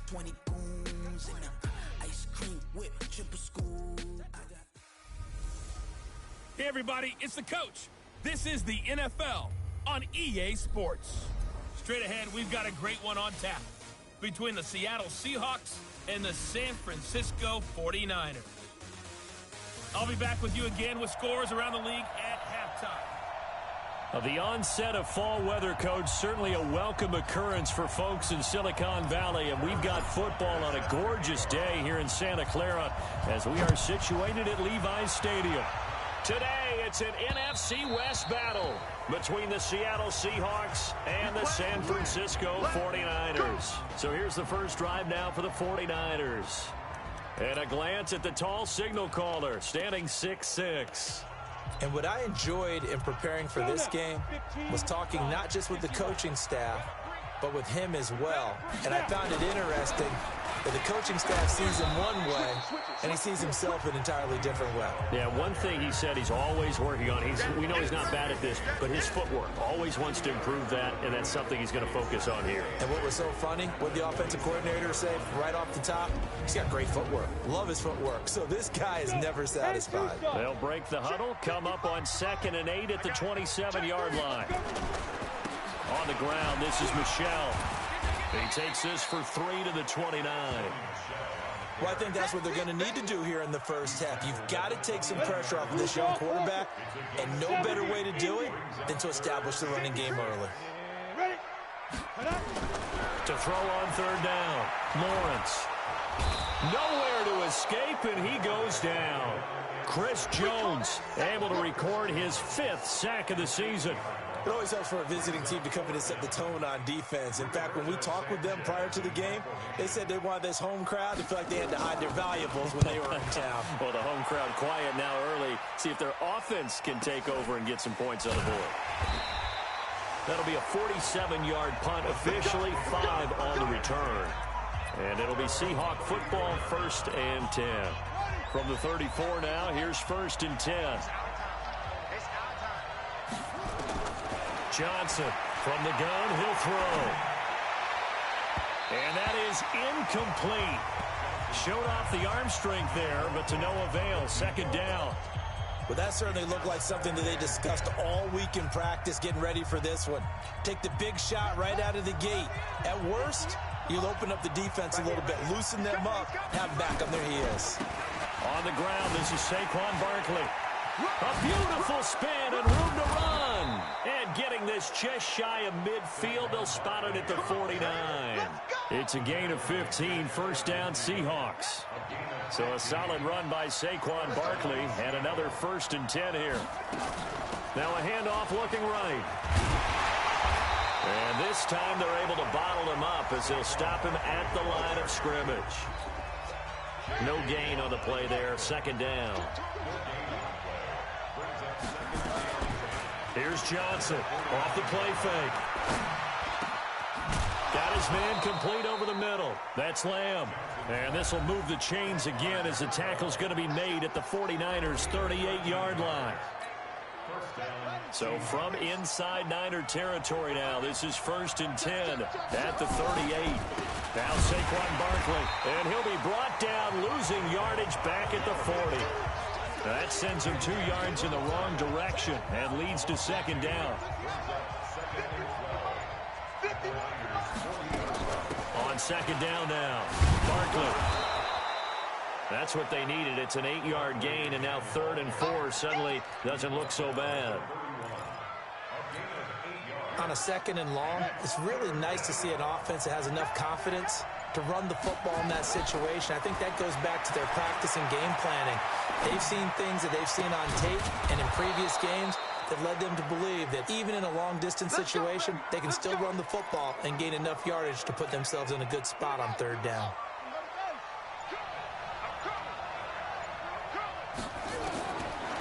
20 goons and ice cream whip, triple scoop. Hey everybody, it's the coach. This is the NFL on EA Sports. Straight ahead, we've got a great one on tap between the Seattle Seahawks and the San Francisco 49ers. I'll be back with you again with scores around the league at halftime. The onset of fall weather, Coach, certainly a welcome occurrence for folks in Silicon Valley, and we've got football on a gorgeous day here in Santa Clara as we are situated at Levi's Stadium. Today, it's an NFC West battle between the Seattle Seahawks and the San Francisco 49ers. So here's the first drive now for the 49ers. And a glance at the tall signal caller, standing 6'6". And what I enjoyed in preparing for this game was talking not just with the coaching staff, but with him as well. And I found it interesting that the coaching staff sees him one way, and he sees himself an entirely different way. Yeah, one thing he said he's always working on. We know he's not bad at this, but his footwork, always wants to improve that, and that's something he's going to focus on here. And what was so funny, what the offensive coordinator said right off the top, he's got great footwork. Love his footwork. So this guy is never satisfied. They'll break the huddle, come up on 2nd and 8 at the 27-yard line. On the ground, this is Michel. He takes this for 3 to the 29. Well, I think that's what they're going to need to do here in the first half. You've got to take some pressure off of this young quarterback, and no better way to do it than to establish the running game early. To throw on 3rd down, Lawrence. Nowhere to escape, and he goes down. Chris Jones able to record his 5th sack of the season. It always helps for a visiting team to come in and set the tone on defense. In fact, when we talked with them prior to the game, they said they wanted this home crowd to feel like they had to hide their valuables when they were in town. Well, the home crowd quiet now early. See if their offense can take over and get some points on the board. That'll be a 47-yard punt, officially 5 on the return. And it'll be Seahawk football, 1st and 10. From the 34 now, here's 1st and 10. Johnson from the gun, he'll throw. And that is incomplete. Showed off the arm strength there, but to no avail. 2nd down. Well, that certainly looked like something that they discussed all week in practice, getting ready for this one. Take the big shot right out of the gate. At worst, you'll open up the defense a little bit, loosen them up, have backup. There he is. On the ground, this is Saquon Barkley. A beautiful spin and room to run. And getting this just shy of midfield, they'll spot it at the 49. It's a gain of 15, 1st down Seahawks. So a solid run by Saquon Barkley and another 1st and 10 here. Now a handoff looking right. And this time they're able to bottle him up as they'll stop him at the line of scrimmage. No gain on the play there, 2nd down. Here's Johnson off the play fake. Got his man complete over the middle. That's Lamb. And this will move the chains again as the tackle's going to be made at the 49ers' 38-yard line. So from inside Niner territory now, this is 1st and 10 at the 38. Now Saquon Barkley, and he'll be brought down, losing yardage back at the 40. That sends him 2 yards in the wrong direction and leads to 2nd down. On 2nd down now, Barkley. That's what they needed. It's an 8-yard gain, and now 3rd and 4 suddenly doesn't look so bad. On a 2nd and long, it's really nice to see an offense that has enough confidence to run the football in that situation. I think that goes back to their practice and game planning. They've seen things that they've seen on tape and in previous games that led them to believe that even in a long-distance situation, they can still run the football and gain enough yardage to put themselves in a good spot on 3rd down.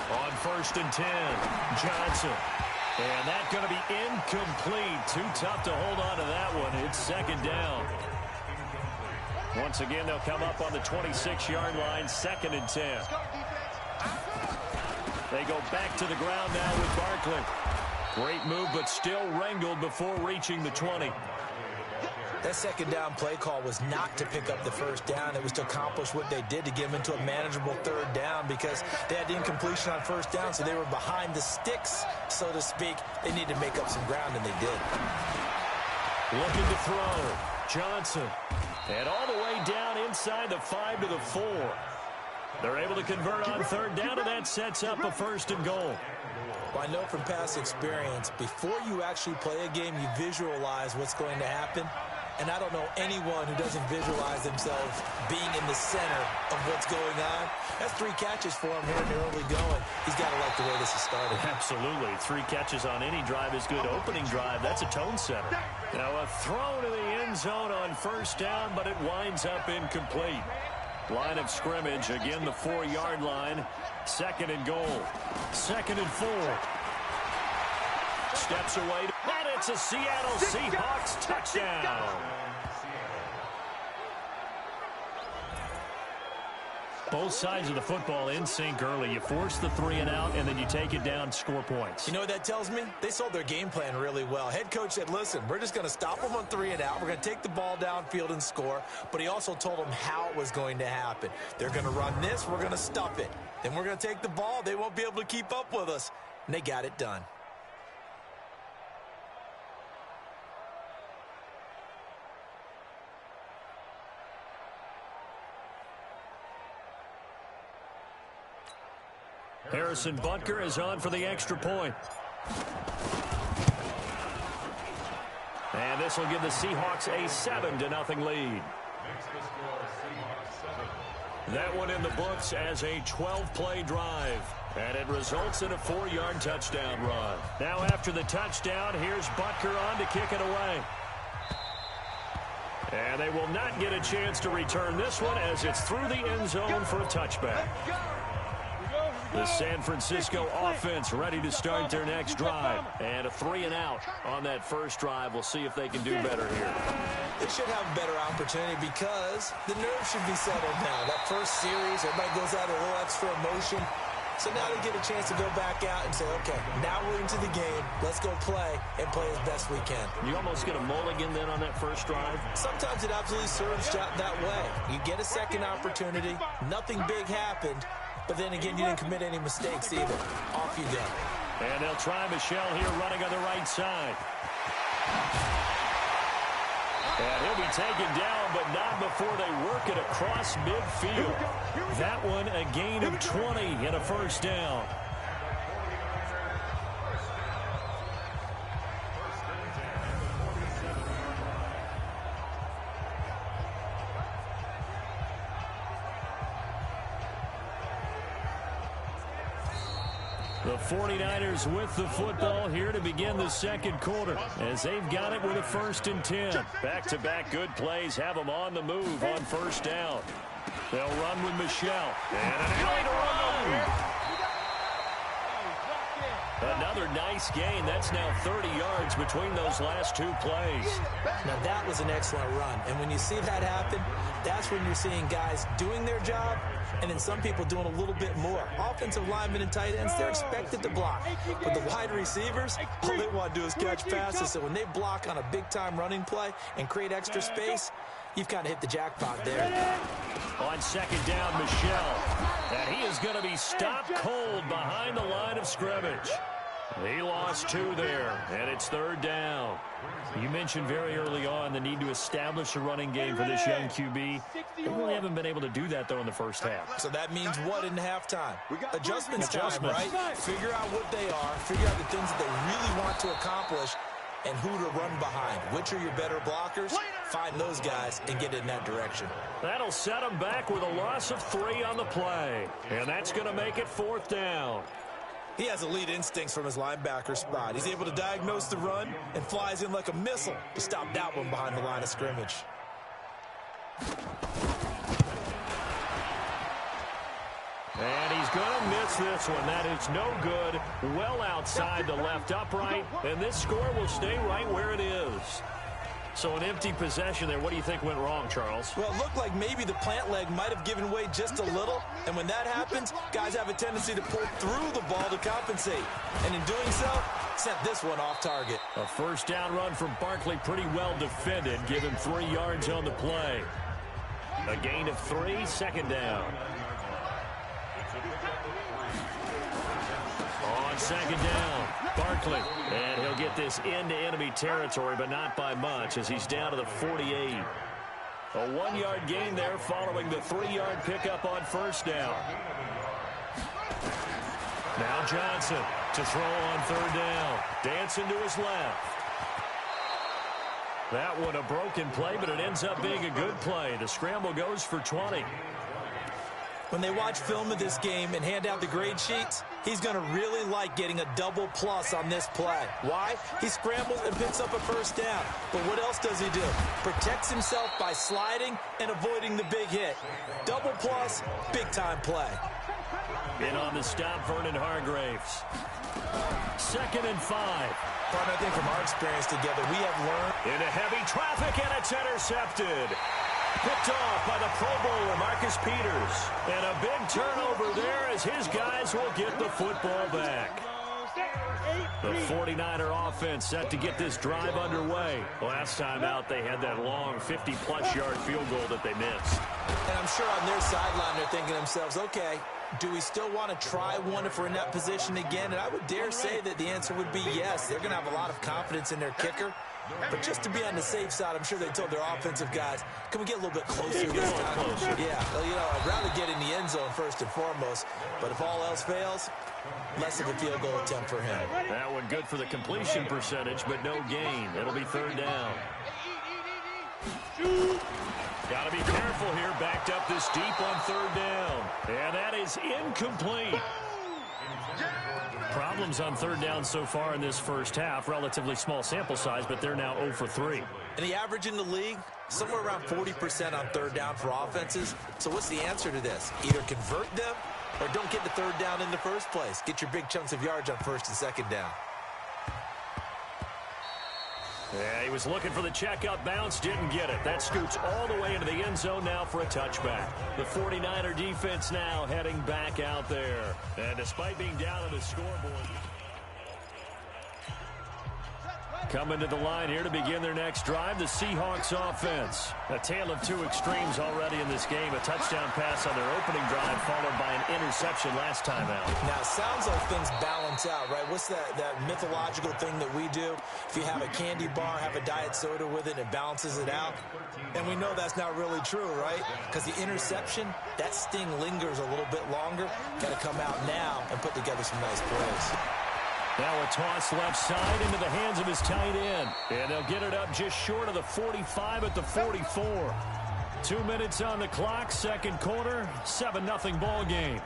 On 1st and 10, Johnson. And that's going to be incomplete. Too tough to hold on to that one. It's 2nd down. Once again, they'll come up on the 26-yard line, 2nd and 10. They go back to the ground now with Barkley. Great move, but still wrangled before reaching the 20. That second down play call was not to pick up the first down. It was to accomplish what they did, to get them into a manageable third down, because they had the incompletion on first down, so they were behind the sticks, so to speak. They needed to make up some ground, and they did. Looking to throw. Johnson. And all the way down inside the 5 to the 4. They're able to convert on third down, and that sets up a 1st and goal. Well, I know from past experience, before you actually play a game, you visualize what's going to happen. And I don't know anyone who doesn't visualize themselves being in the center of what's going on. That's 3 catches for him here in the early going. He's got to like the way this is started. Absolutely. 3 catches on any drive is good. Opening drive, that's a tone setter. Now a throw to the end zone on first down, but it winds up incomplete. Line of scrimmage, again the 4-yard line. 2nd and goal. 2nd and 4. Steps away, and it's a Seattle Seahawks touchdown. Both sides of the football in sync early. You force the 3 and out, and then you take it down, score points. You know what that tells me? They sold their game plan really well. Head coach said, listen, we're just going to stop them on 3 and out. We're going to take the ball downfield and score. But he also told them how it was going to happen. They're going to run this. We're going to stuff it. Then we're going to take the ball. They won't be able to keep up with us. And they got it done. Harrison Butker is on for the extra point. And this will give the Seahawks a 7-0 lead. That one in the books as a 12-play drive. And it results in a 4-yard touchdown run. Now after the touchdown, here's Butker on to kick it away. And they will not get a chance to return this one as it's through the end zone for a touchback. The San Francisco offense ready to start their next drive. And a 3 and out on that first drive. We'll see if they can do better here. They should have a better opportunity because the nerves should be settled now. That first series, everybody goes out a little extra emotion. So now they get a chance to go back out and say, okay, now we're into the game. Let's go play and play as best we can. You almost get a mulligan then on that first drive? Sometimes it absolutely serves that way. You get a second opportunity. Nothing big happened. But then again, you didn't commit any mistakes either. Off you go. And they'll try Michelle here running on the right side. And he'll be taken down, but not before they work it across midfield. That one a gain of 20 and a first down. The 49ers with the football here to begin the second quarter as they've got it with a 1st and 10. Back-to-back good plays have them on the move on first down. They'll run with Michelle. And an alley to run. Another nice gain. That's now 30 yards between those last 2 plays. Now that was an excellent run. And when you see that happen, that's when you're seeing guys doing their job and then some people doing a little bit more. Offensive linemen and tight ends, they're expected to block. But the wide receivers, all they want to do is catch passes. So when they block on a big-time running play and create extra space, you've kind of hit the jackpot there. On second down, Michelle. And he is going to be stopped cold behind the line of scrimmage. He lost 2 there, and it's 3rd down. You mentioned very early on the need to establish a running game for this young QB. They really haven't been able to do that, though, in the first half. So that means what in halftime? Adjustments time, right? Figure out what they are, figure out the things that they really want to accomplish, and who to run behind. Which are your better blockers? Find those guys and get in that direction. That'll set them back with a loss of 3 on the play. And that's going to make it 4th down. He has elite instincts from his linebacker spot. He's able to diagnose the run and flies in like a missile to stop that one behind the line of scrimmage. And he's going to miss this one. That is no good. Well outside the left upright. And this score will stay right where it is. So an empty possession there. What do you think went wrong, Charles? Well, it looked like maybe the plant leg might have given way just a little. And when that happens, guys have a tendency to pull through the ball to compensate. And in doing so, sent this one off target. A first down run from Barkley, pretty well defended. Give him 3 yards on the play. A gain of 3, second down. On second down, Barkley. And he'll get this into enemy territory, but not by much as he's down to the 48. A 1-yard gain there following the 3-yard pickup on first down. Now Johnson to throw on third down. Dancing to his left. That one a broken play, but it ends up being a good play. The scramble goes for 20. When they watch film of this game and hand out the grade sheets, he's going to really like getting a double plus on this play. Why? He scrambles and picks up a first down. But what else does he do? Protects himself by sliding and avoiding the big hit. Double plus, big-time play. In on the stop, Vernon Hargraves. 2nd and 5. But I think from our experience together, we have learned. Into heavy traffic, and it's intercepted. Picked off by the Pro Bowler, Marcus Peters. And a big turnover there as his guys will get the football back. The 49er offense set to get this drive underway. Last time out, they had that long 50-plus yard field goal that they missed. And I'm sure on their sideline, they're thinking to themselves, okay, do we still want to try one if we're in that position again? And I would dare say that the answer would be yes. They're going to have a lot of confidence in their kicker. But just to be on the safe side, I'm sure they told their offensive guys, can we get a little bit closer this time? Yeah, well, you know, I'd rather get in the end zone first and foremost. But if all else fails, less of a field goal attempt for him. That one good for the completion percentage, but no gain. It'll be third down. Got to be careful here, backed up this deep on third down. And that is incomplete. Problems on third down so far in this first half. Relatively small sample size, but they're now 0 for 3. And the average in the league, somewhere around 40% on third down for offenses. So what's the answer to this? Either convert them or don't get the third down in the first place. Get your big chunks of yards on first and second down. Yeah, he was looking for the check-up bounce, didn't get it. That scoots all the way into the end zone now for a touchback. The 49er defense now heading back out there. And despite being down on the scoreboard, coming to the line here to begin their next drive, the Seahawks offense. A tale of two extremes already in this game. A touchdown pass on their opening drive followed by an interception last time out. Now, it sounds like things balance out, right? What's that mythological thing that we do? If you have a candy bar, have a diet soda with it, it balances it out. And we know that's not really true, right? Because the interception, that sting lingers a little bit longer. Got to come out now and put together some nice plays. Now a toss left side into the hands of his tight end. And they'll get it up just short of the 45 at the 44. 2 minutes on the clock, second quarter, 7-0 ball game.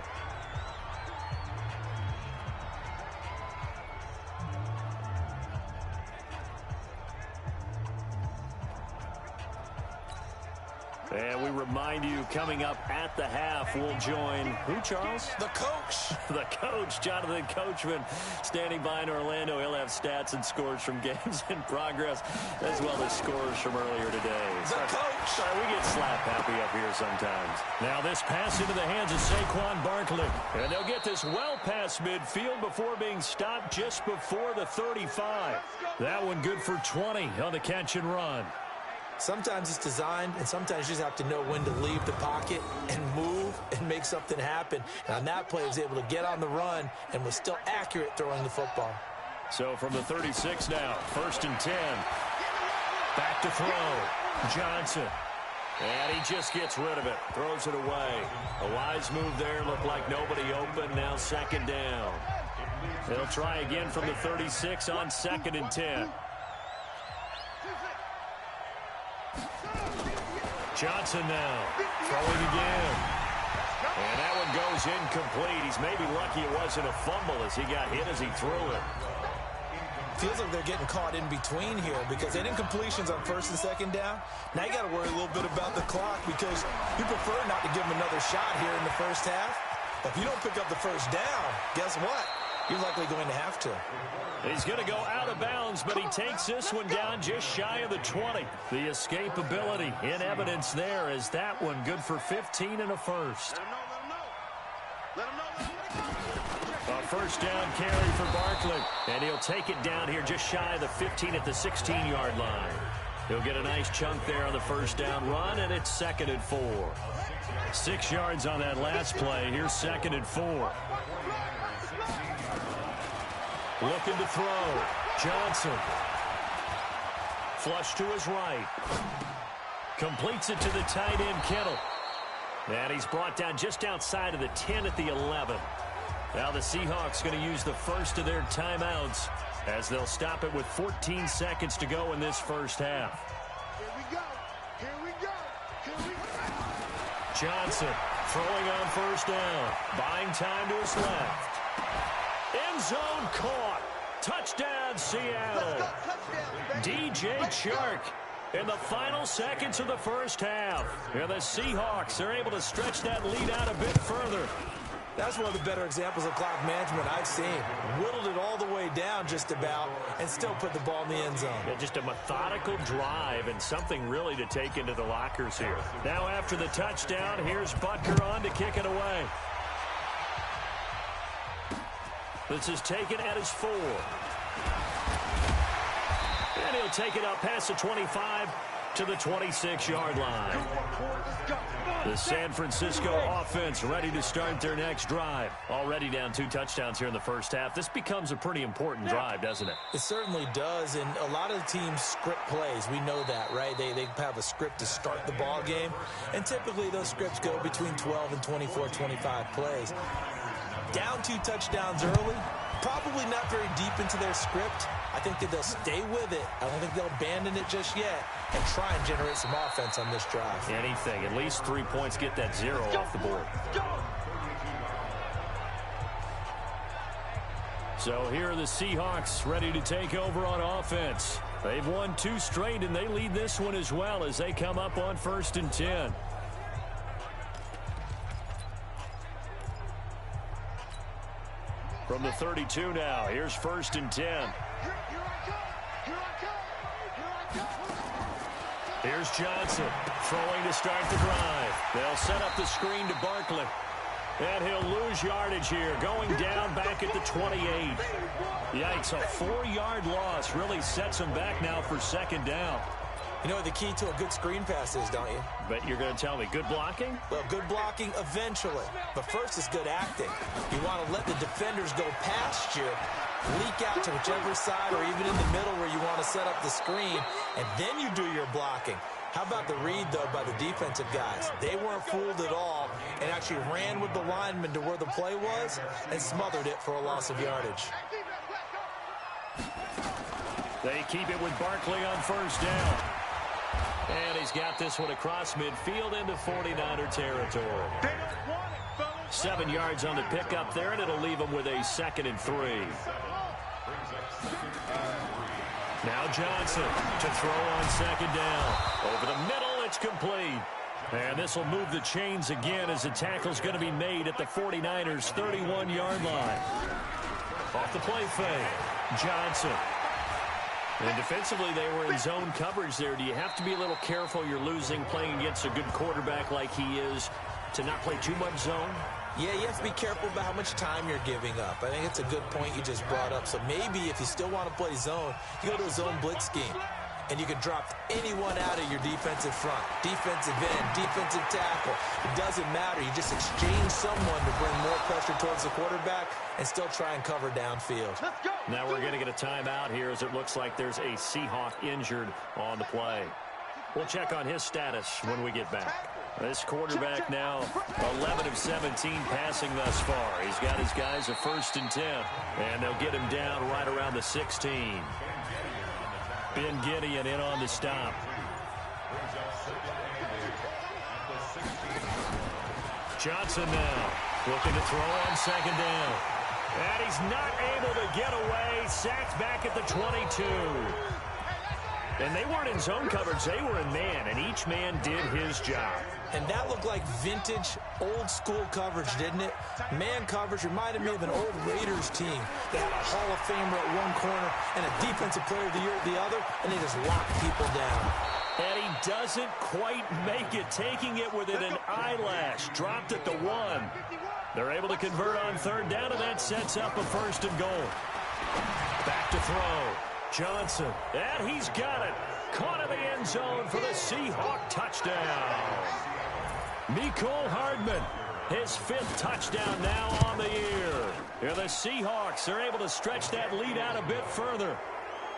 And we remind you, coming up at the half, we'll join who, Charles? The coach. The coach, Jonathan Coachman, standing by in Orlando. He'll have stats and scores from games in progress, as well as scores from earlier today. The coach. Sorry, we get slap happy up here sometimes. Now this pass into the hands of Saquon Barkley. And they'll get this well past midfield before being stopped just before the 35. That one good for 20 on the catch and run. Sometimes it's designed, and sometimes you just have to know when to leave the pocket and move and make something happen. And on that play, he was able to get on the run and was still accurate throwing the football. So from the 36 now, 1st and 10. Back to throw. Johnson. And he just gets rid of it. Throws it away. A wise move there. Looked like nobody open. Now 2nd down. They'll try again from the 36 on 2nd and 10. Johnson now throwing again. And that one goes incomplete. He's maybe lucky it wasn't a fumble as he got hit as he threw it. Feels like they're getting caught in between here because they didn't incompletions on 1st and 2nd down. Now you got to worry a little bit about the clock because you prefer not to give them another shot here in the first half. But if you don't pick up the first down, guess what? You're likely going to have to. He's going to go out of bounds, but he takes this one down just shy of the 20. The escapability in evidence there is that one good for 15 and a first. A first down carry for Barkley. And he'll take it down here just shy of the 15 at the 16-yard line. He'll get a nice chunk there on the first down run, and it's 2nd and 4. 6 yards on that last play. Here's 2nd and 4. Looking to throw. Johnson. Flush to his right. Completes it to the tight end, Kittle. And he's brought down just outside of the 10 at the 11. Now the Seahawks going to use the first of their timeouts as they'll stop it with 14 seconds to go in this first half. Here we go. Here we go. Here we go. Johnson throwing on first down. Buying time to his left. End zone caught. Touchdown, Seattle. DJ Chark in the final seconds of the first half. And the Seahawks are able to stretch that lead out a bit further. That's one of the better examples of clock management I've seen. Whittled it all the way down just about and still put the ball in the end zone. Yeah, just a methodical drive and something really to take into the lockers here. Now after the touchdown, here's Butker on to kick it away. This is taken at his 4. And he'll take it up past the 25 to the 26-yard line. The San Francisco offense ready to start their next drive. Already down 2 touchdowns here in the first half. This becomes a pretty important drive, doesn't it? It certainly does, and a lot of the teams script plays. We know that, right? They have a script to start the ball game, and typically those scripts go between 12 and 24, 25 plays. Down 2 touchdowns early, probably not very deep into their script. I think that they'll stay with it. I don't think they'll abandon it just yet and try and generate some offense on this drive. Anything. At least 3 points, get that 0 off the board. So here are the Seahawks ready to take over on offense. They've won 2 straight, and they lead this one as well as they come up on 1st and 10. From the 32 now, here's 1st and 10. Here's Johnson throwing to start the drive. They'll set up the screen to Barkley. And he'll lose yardage here, going down back at the 28. Yikes, a 4-yard loss really sets him back now for 2nd down. You know what the key to a good screen pass is, don't you? But you're going to tell me, good blocking? Well, good blocking eventually. But first is good acting. You want to let the defenders go past you, leak out to whichever side or even in the middle where you want to set up the screen, and then you do your blocking. How about the read, though, by the defensive guys? They weren't fooled at all and actually ran with the lineman to where the play was and smothered it for a loss of yardage. They keep it with Barkley on first down. And he's got this one across midfield into 49er territory. 7 yards on the pickup there, and it'll leave him with a 2nd and 3. Now Johnson to throw on 2nd down. Over the middle, it's complete. And this will move the chains again as the tackle's going to be made at the 49ers' 31-yard line. Off the play fake, Johnson. And defensively, they were in zone coverage there. Do you have to be a little careful? You're losing playing against a good quarterback like he is to not play too much zone? Yeah, you have to be careful about how much time you're giving up. I think it's a good point you just brought up. So maybe if you still want to play zone, you go to a zone blitz scheme. And you can drop anyone out of your defensive front, defensive end, defensive tackle. It doesn't matter. You just exchange someone to bring more pressure towards the quarterback and still try and cover downfield. Now we're going to get a timeout here as it looks like there's a Seahawk injured on the play. We'll check on his status when we get back. This quarterback now 11 of 17 passing thus far. He's got his guys a 1st and 10, and they'll get him down right around the 16. Ben Gideon in on the stop. Johnson now looking to throw on 2nd down. And he's not able to get away. Sacked back at the 22. And they weren't in zone coverage. They were in man, and each man did his job. And that looked like vintage, old-school coverage, didn't it? Man coverage reminded me of an old Raiders team. They had a Hall of Famer at one corner and a Defensive Player of the Year at the other, and they just locked people down. And he doesn't quite make it, taking it within an eyelash. Dropped at the 1. They're able to convert on third down, and that sets up a first and goal. Back to throw. Johnson. And he's got it. Caught in the end zone for the Seahawk touchdown. Mecole Hardman, his 5th touchdown now on the year. Here the Seahawks are able to stretch that lead out a bit further.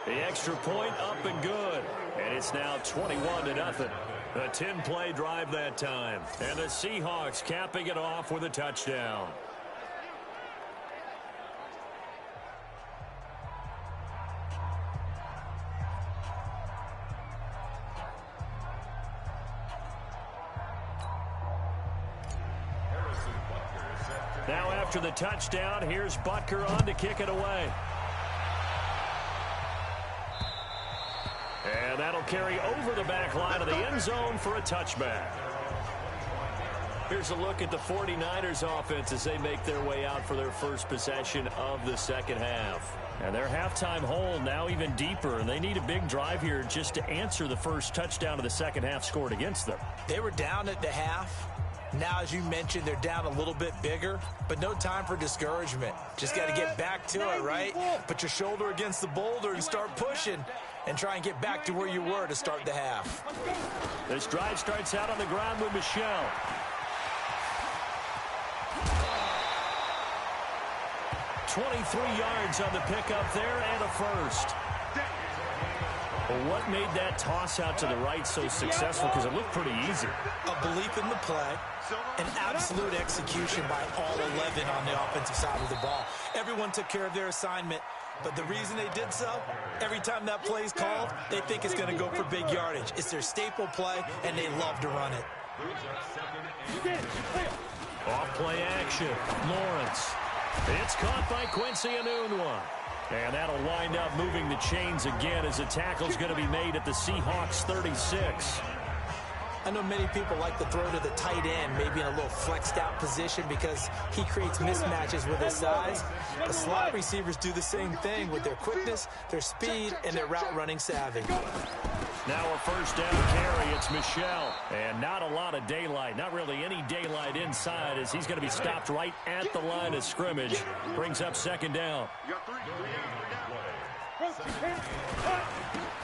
The extra point up and good. And it's now 21-0. A 10-play drive that time. And the Seahawks capping it off with a touchdown. Now after the touchdown, here's Butker on to kick it away. And that'll carry over the back line of the end zone for a touchback. Here's a look at the 49ers offense as they make their way out for their first possession of the second half. And their halftime hole now even deeper, and they need a big drive here just to answer the first touchdown of the second half scored against them. They were down at the half. Now, as you mentioned, they're down a little bit bigger, but no time for discouragement. Just got to get back to it, right? Put your shoulder against the boulder and start pushing and try and get back to where you were to start the half. This drive starts out on the ground with Michel. $23 yards on the pickup there and a first. Well, what made that toss out to the right so successful? Because it looked pretty easy. A belief in the play, an absolute execution by all 11 on the offensive side of the ball. Everyone took care of their assignment, but the reason they did so, every time that play is called, they think it's going to go for big yardage. It's their staple play, and they love to run it. Off play action. Lawrence. It's caught by Quincy Enunwa. And that'll wind up moving the chains again as the tackle's going to be made at the Seahawks 36. I know many people like to throw to the tight end, maybe in a little flexed out position because he creates mismatches with his size. But slot receivers do the same thing with their quickness, their speed, and their route running savvy. Now a first down carry. It's Michel. And not a lot of daylight. Not really any daylight inside as he's going to be stopped right at the line of scrimmage. Brings up second down.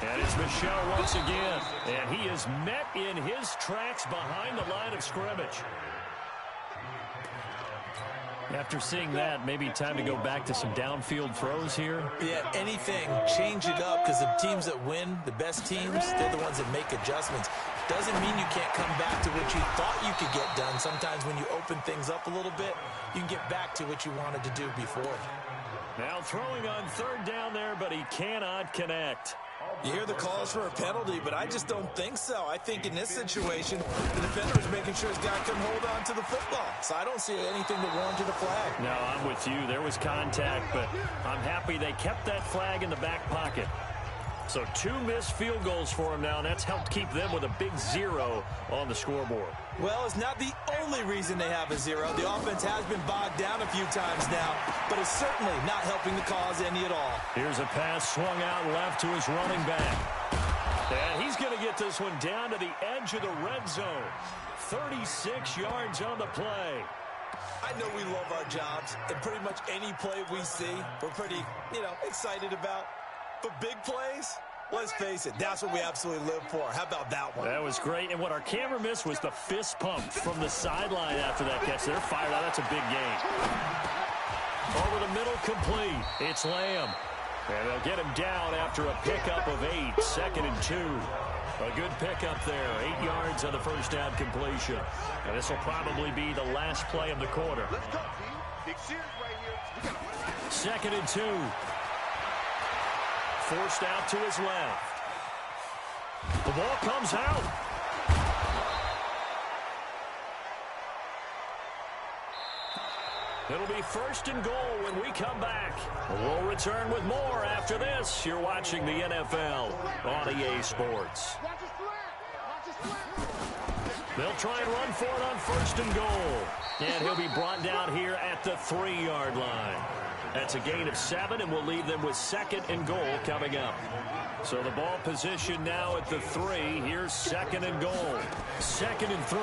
And it's Michel once again. And he is met in his tracks behind the line of scrimmage. After seeing that, maybe time to go back to some downfield throws here. Yeah, anything. Change it up because the teams that win, the best teams, they're the ones that make adjustments. Doesn't mean you can't come back to what you thought you could get done. Sometimes when you open things up a little bit, you can get back to what you wanted to do before. Now throwing on third down there, but he cannot connect. You hear the calls for a penalty, but I just don't think so. I think in this situation, the defender is making sure his guy couldn't hold on to the football. So I don't see anything to warrant a flag. No, I'm with you. There was contact, but I'm happy they kept that flag in the back pocket. So 2 missed field goals for him now, and that's helped keep them with a big 0 on the scoreboard. Well, it's not the only reason they have a 0. The offense has been bogged down a few times now, but it's certainly not helping the cause any at all. Here's a pass swung out left to his running back. And he's going to get this one down to the edge of the red zone. 36 yards on the play. I know we love our jobs, and pretty much any play we see, we're pretty, excited about. But big plays, let's face it, that's what we absolutely live for. How about that one? That was great. And what our camera missed was the fist pump from the sideline after that catch. They're fired out. That's a big gain. Over the middle, complete. It's Lamb. And they'll get him down after a pickup of 8. 2nd and 2. A good pickup there. 8 yards on the first down completion. And this will probably be the last play of the quarter. Let's go, team. Big series right here. 2nd and 2. Forced out to his left. The ball comes out. It'll be 1st and goal when we come back. We'll return with more after this. You're watching the NFL on EA Sports. They'll try and run for it on 1st and goal. And he'll be brought down here at the 3-yard line. That's a gain of 7, and we'll leave them with 2nd and goal coming up. So the ball position now at the 3. Here's 2nd and goal. 2nd and 3.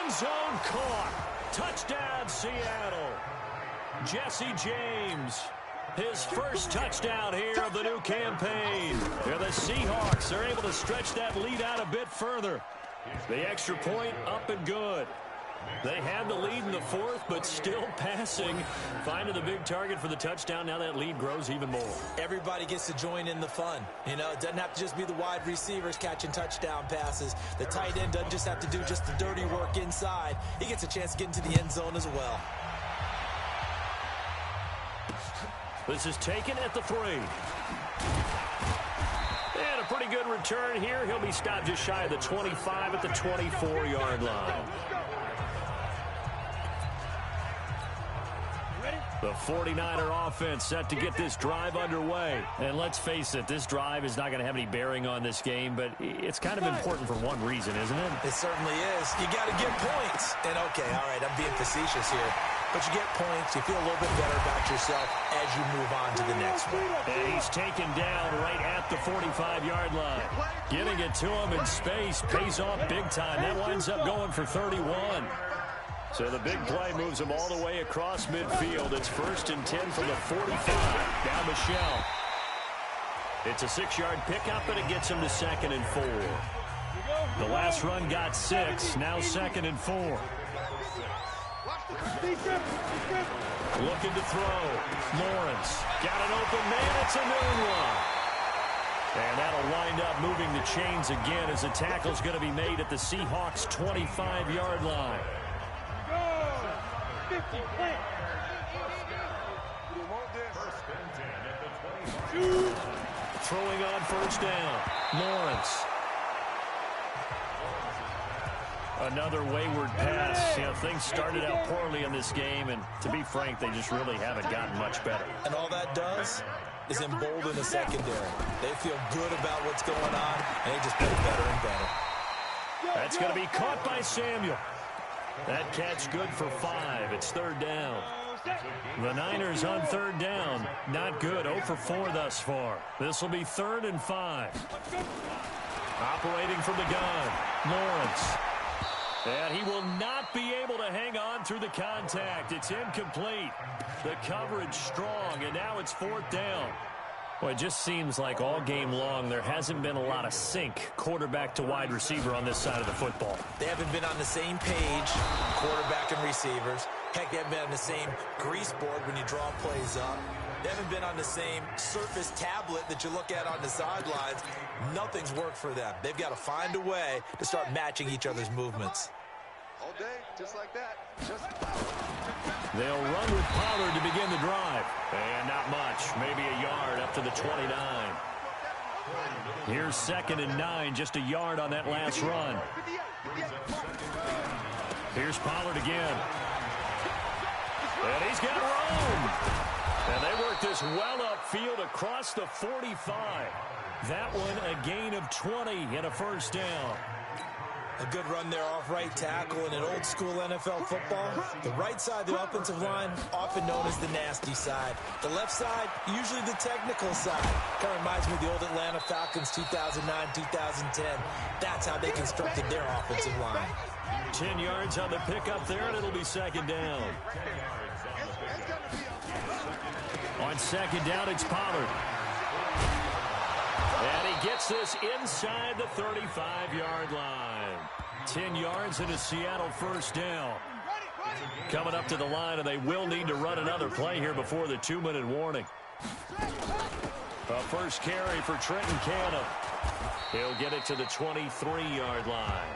End zone caught. Touchdown, Seattle. Jesse James. His first touchdown here of the new campaign. And the Seahawks are able to stretch that lead out a bit further. The extra point up and good. They had the lead in the 4th, but still passing. Finding the big target for the touchdown. Now that lead grows even more. Everybody gets to join in the fun. You know, it doesn't have to just be the wide receivers catching touchdown passes. The tight end doesn't just have to do just the dirty work inside. He gets a chance to get into the end zone as well. This is taken at the 3. And a pretty good return here. He'll be stopped just shy of the 25 at the 24-yard line. The 49er offense set to get this drive underway. And let's face it, this drive is not going to have any bearing on this game, but it's kind of important for one reason, isn't it? It certainly is. You got to get points. And, okay, all right, I'm being facetious here. But you get points, you feel a little bit better about yourself as you move on to the next one. And he's taken down right at the 45-yard line. Getting it to him in space pays off big time. That winds up going for 31. So the big play moves him all the way across midfield. It's 1st and 10 from the 45. Down Michelle. It's a 6-yard pickup, and it gets him to 2nd and 4. The last run got 6. Now 2nd and 4. Looking to throw. Lawrence. Got an open man. It's a noon one. And that'll wind up moving the chains again as the tackle's going to be made at the Seahawks' 25-yard line. Throwing on 1st down. Lawrence. Another wayward pass. You know, things started out poorly in this game, and to be frank, they just really haven't gotten much better. And all that does is embolden the secondary. They feel good about what's going on, and they just play better and better. That's going to be caught by Samuel. That catch good for 5. It's 3rd down. The Niners on 3rd down. Not good. 0 for 4 thus far. This will be 3rd and 5. Operating from the gun. Lawrence. And he will not be able to hang on through the contact. It's incomplete. The coverage strong, and now it's 4th down. Well, it just seems like all game long there hasn't been a lot of sync quarterback to wide receiver on this side of the football. They haven't been on the same page, quarterback and receivers. Heck, they haven't been on the same grease board when you draw plays up. They haven't been on the same surface tablet that you look at on the sidelines. Nothing's worked for them. They've got to find a way to start matching each other's movements. All day, just like that. They'll run with Pollard to begin the drive. And not much. Maybe a yard up to the 29. Here's 2nd and 9. Just a yard on that last run. Here's Pollard again. And he's got room. And they work this well upfield across the 45. That one a gain of 20 and a 1st down. A good run there off right tackle in an old-school NFL football. The right side of the offensive line, often known as the nasty side. The left side, usually the technical side. Kind of reminds me of the old Atlanta Falcons 2009, 2010. That's how they constructed their offensive line. 10 yards on the pickup there, and it'll be 2nd down. On 2nd down, it's Pollard. And he gets this inside the 35-yard line. 10 yards and a Seattle 1st down. Coming up to the line, and they will need to run another play here before the 2-minute warning. A first carry for Trenton Cannon. He'll get it to the 23-yard line.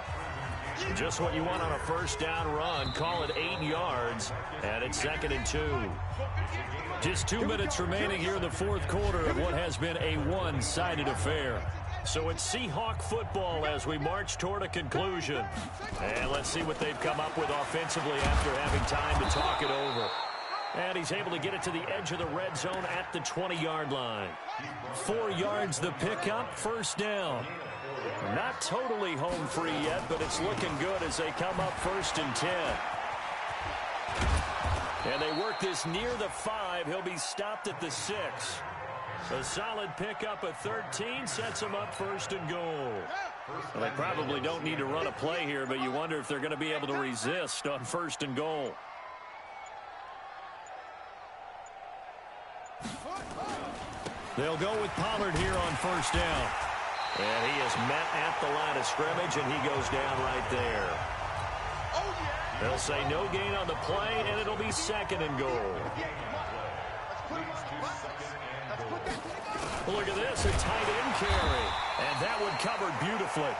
Just what you want on a 1st down run. Call it 8 yards, and it's 2nd and 2. Just 2 minutes remaining here in the 4th quarter of what has been a one-sided affair. So it's Seahawk football as we march toward a conclusion. And let's see what they've come up with offensively after having time to talk it over. And he's able to get it to the edge of the red zone at the 20-yard line. 4 yards the pickup, 1st down. Not totally home free yet, but it's looking good as they come up 1st and 10. And they work this near the 5. He'll be stopped at the 6. A solid pickup of 13 sets him up 1st and goal. Well, they probably don't need to run a play here, but you wonder if they're going to be able to resist on 1st and goal. They'll go with Pollard here on 1st down. And he is met at the line of scrimmage, and he goes down right there. They'll say no gain on the play, and it'll be 2nd and goal. Look at this, a tight end carry. And that one covered beautifully.